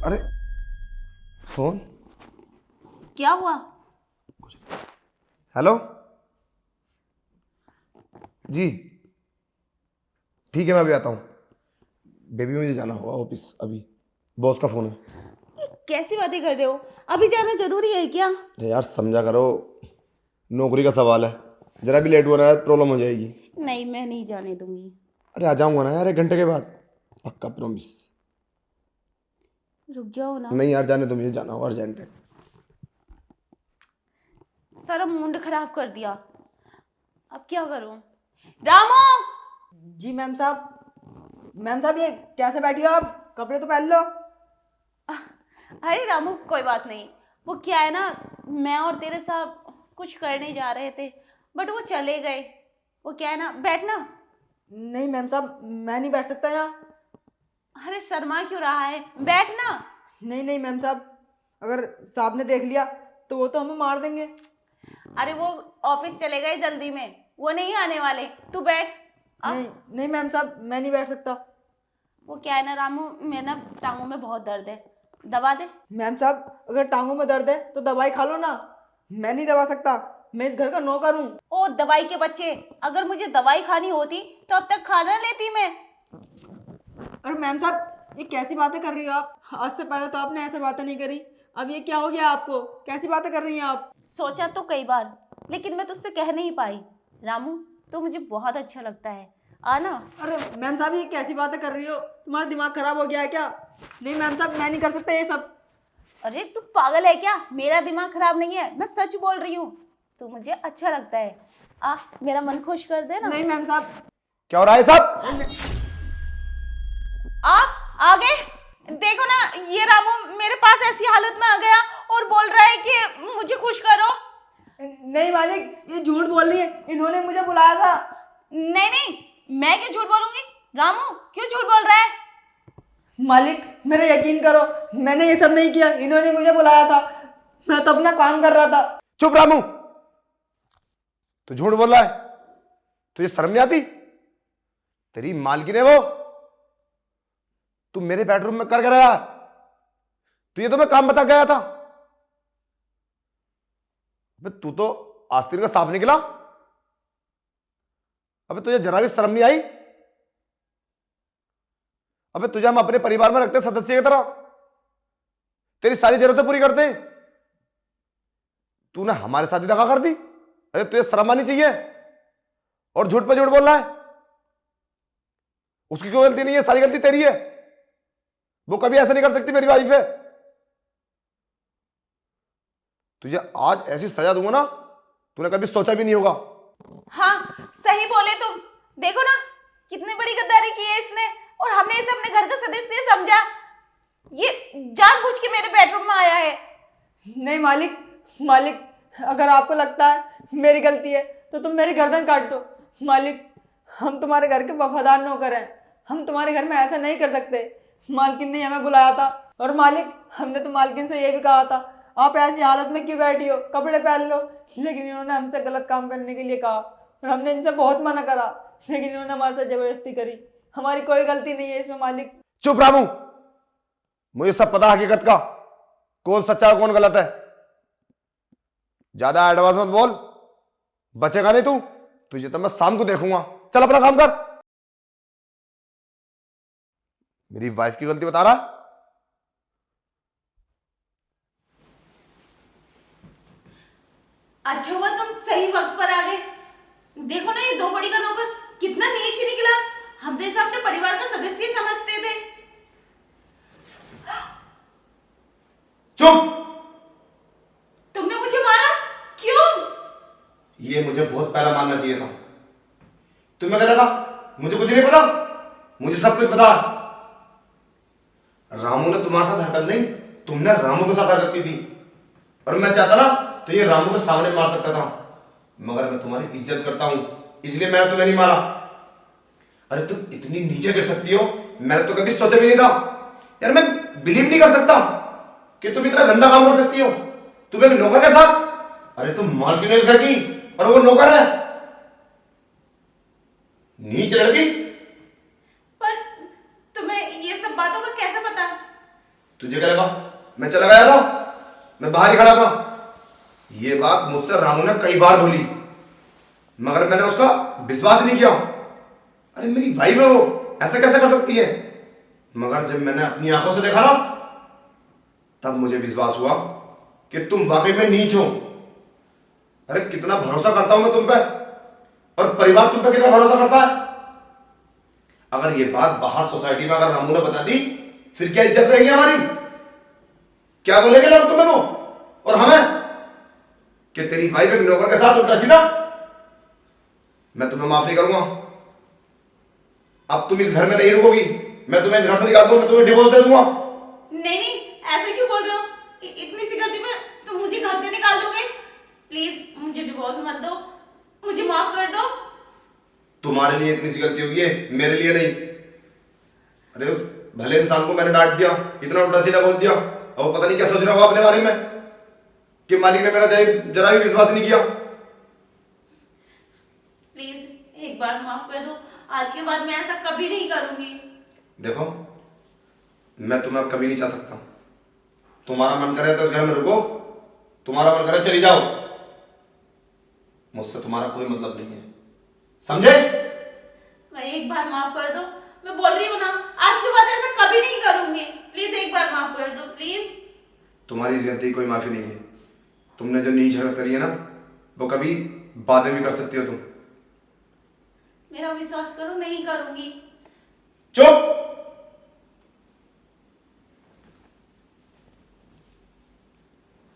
अरे फोन। क्या हुआ? हेलो जी, ठीक है मैं अभी आता हूँ। बेबी मुझे जाना होगा ऑफिस अभी, बॉस का फोन है। ये कैसी बातें कर रहे हो? अभी जाना जरूरी है क्या? अरे यार समझा करो, नौकरी का सवाल है, जरा भी लेट हो रहा है प्रॉब्लम हो जाएगी। नहीं, मैं नहीं जाने दूंगी। अरे आ जाऊंगा ना यार 1 घंटे के बाद, पक्का प्रॉमिस। रुक जाओ ना। नहीं यार जाने दो, मुझे जाना होगा, अर्जेंट है। सारा मूड खराब कर दिया। अब क्या करूं? रामू! जी मैम साहब। मैम साहब ये कैसे बैठी हो आप? कपड़े तो पहन लो। अरे रामू, कोई बात नहीं। वो क्या है ना, मैं और तेरे साथ कुछ करने जा रहे थे, बट वो चले गए। वो क्या है ना, बैठना। नहीं मैम साहब, मैं नहीं बैठ सकता यहाँ। अरे शर्मा क्यों रहा है, बैठना। नहीं नहीं मैम साहब, अगर साहब ने देख लिया तो वो तो हमें मार देंगे। अरे वो ऑफिस चले गए जल्दी में, वो नहीं आने वाले। तू बैठ। नहीं नहीं मैम साहब, मैं नहीं बैठ सकता। वो क्या है ना रामू, मेरे ना टांगों में बहुत दर्द है, दबा दे। मैम साहब अगर टांगों में दर्द है तो दवाई खा लो ना। मैं नहीं दबा सकता, मैं इस घर का नौकर हूँ। ओ दवाई के बच्चे, अगर मुझे दवाई खानी होती तो अब तक खाना लेती मैं। अरे मैम साहब ये कैसी बातें कर रही हो आप? आज से पहले तो आपने ऐसे बातें नहीं करी, अब ये क्या हो गया आपको? कैसी बातें कर रही हैं आप? सोचा तो कई बार, लेकिन मैं तुझसे कह नहीं पाई। रामू, तू मुझे बहुत अच्छा लगता है, आना। अरे मैम साहब ये कैसी बातें कर रही हो? तुम्हारा दिमाग खराब हो गया है क्या? नहीं मैम साहब, मैं नहीं कर सकता ये सब। अरे तू पागल है क्या? मेरा दिमाग खराब नहीं है, मैं सच बोल रही हूँ। तू मुझे अच्छा लगता है, आ मेरा मन खुश कर दे ना। नहीं मैम साहब। क्या हो रहा है सब? आप आ गए? देखो ना, ये रामू मेरे पास ऐसी हालत में आ गया और बोल रहा है कि मुझे खुश करो। नहीं मालिक, ये झूठ बोल रही है, इन्होंने मुझे बुलाया था। नहीं नहीं, मैं क्यों झूठ बोलूंगी? रामू क्यों झूठ बोल रहा है? मालिक मेरा यकीन करो, मैंने ये सब नहीं किया, इन्होंने मुझे बुलाया था। मैं तो अपना काम कर रहा था। चुप रामू, तू झूठ बोल रहा है, तुझे शर्म नहीं आती? तेरी मालकिन है वो, तू मेरे बेडरूम में कर गया? तुझे तो मैं काम बता गया था। अबे तू तो आस्तीन का सांप निकला। अबे तुझे जरा भी शर्म नहीं आई? अबे तुझे हम अपने परिवार में रखते सदस्य की तरह, तेरी सारी जरूरतें पूरी करते हैं, तूने हमारे साथ ही दगा कर दी। अरे तुझे शर्म आनी चाहिए, और झूठ पे झूठ बोल रहा है। उसकी कोई गलती नहीं है, सारी गलती तेरी है। वो कभी ऐसा नहीं कर सकती, मेरी वाइफ है। तुझे आज ऐसी सजा दूंगा ना, तूने कभी सोचा भी नहीं होगा। हाँ सही बोले तुम। देखो ना, कितनी बड़ी गद्दारी की है इसने, और हमने इसे अपने घर का सदस्य समझा। ये जानबूझ के मेरे बेडरूम में आया है। नहीं मालिक, मालिक अगर आपको लगता है मेरी गलती है तो तुम मेरी गर्दन काट दो। मालिक हम तुम्हारे घर के वफादार नौकर हैं, हम तुम्हारे घर में ऐसा नहीं कर सकते। मालकिन ने हमें बुलाया था, और मालिक हमने तो मालकिन से ये भी कहा था आप ऐसी हालत में क्यों बैठी हो, कपड़े पहन लो। लेकिन इन्होंने हमसे गलत काम करने के लिए कहा, और हमने इनसे बहुत मना करा, लेकिन इन्होंने हमारे साथ जबरदस्ती करी। हमारी कोई गलती नहीं है इसमें मालिक। चुप रामू, मुझे सब पता हकीकत का, कौन सच्चा है कौन गलत है। ज्यादा एडवांस मत बोल, बचेगा नहीं तू। तुझे तो मैं शाम को देखूंगा। चल अपना काम कर। मेरी वाइफ की गलती बता रहा। अच्छा हुआ तुम सही वक्त पर आ गए। देखो ना, ये दो कौड़ी का नौकर कितना नीच निकला। हम तो इसे अपने परिवार का सदस्य समझते थे। चुप! तुमने मुझे मारा क्यों? ये मुझे बहुत पहला मानना चाहिए था। तुम्हें कहता था मुझे कुछ नहीं पता, मुझे सब कुछ पता। रामू ने तुम्हारे साथ हरकत नहीं, तुमने रामू के साथ हरकत की थी। और मैं चाहता ना तो ये रामू के सामने मार सकता था, मगर मैं तुम्हारी इज्जत करता हूं, इसलिए मैंने तुम्हें नहीं मारा। अरे तुम इतनी नीचे गिर सकती हो, मैंने तो कभी सोचा भी नहीं था। यार मैं बिलीव नहीं कर सकता कि तुम इतना गंदा काम कर सकती हो, तुम एक नौकर के साथ। अरे तुम मालकिन हो इस घर की, और वो नौकर है। नीचे लड़की। पर तुम्हें ये सब बातों का कैसे पता? तुझे क्या लगा मैं चला गया था? मैं बाहर ही खड़ा था। ये बात मुझसे रामू ने कई बार बोली, मगर मैंने उसका विश्वास नहीं किया। अरे मेरी वाइफ है वो, ऐसा कैसे कर सकती है? मगर जब मैंने अपनी आंखों से देखा ना, तब मुझे विश्वास हुआ कि तुम वाकई में नीच हो। अरे कितना भरोसा करता हूं मैं तुम पे, और परिवार तुम पे कितना भरोसा करता है। अगर ये बात बाहर सोसाइटी में अगर रामू ने बता दी, फिर क्या इज्जत रहेगी हमारी? क्या बोलेंगे लोग तुम्हें वो और हमें कि तेरी वाइफ एक नौकर के साथ उल्टा सीधा? मैं तुम्हें माफ नहीं करूंगा। अब तुम इस घर में नहीं रुकोगी, मैं तुम्हें इस घर से निकाल दूंगा, मैं तुम्हें डिवोर्स दे दूंगा। नहीं नहीं, ऐसे क्यों बोल रहे हो? इतनी सी गलती में तुम मुझे घर से निकाल दोगे? प्लीज मुझे डिवोर्स मत दो, मुझे माफ कर दो। तुम्हारे लिए इतनी सी गलती होगी है, मेरे लिए नहीं। अरे उस भले इंसान को मैंने डांट दिया, इतना उल्टा सीधा बोल दिया, और वो पता नहीं क्या सोच रहा होगा अपने बारे में कि मालिक ने मेरा जरा भी विश्वास नहीं किया। प्लीज एक बार माफ कर दो, आज के बाद मैं ऐसा कभी नहीं करूंगी। देखो मैं तुम्हें अब कभी नहीं चाह सकता। तुम्हारा मन करे तो इस घर में रुको, तुम्हारा मन करे चली जाओ, मुझसे तुम्हारा कोई मतलब नहीं है, समझे? भाई एक बार माफ कर दो, मैं बोल रही हूँ ना, आज के बाद ऐसा कभी नहीं करूंगी। प्लीज एक बार माफ कर दो प्लीज। तुम्हारी इस गलती की कोई माफी नहीं है। तुमने जो नीच हरकत करी है ना, वो कभी बाद में भी कर सकती हो तुम। मेरा विश्वास करो, नहीं करूंगी। चुप।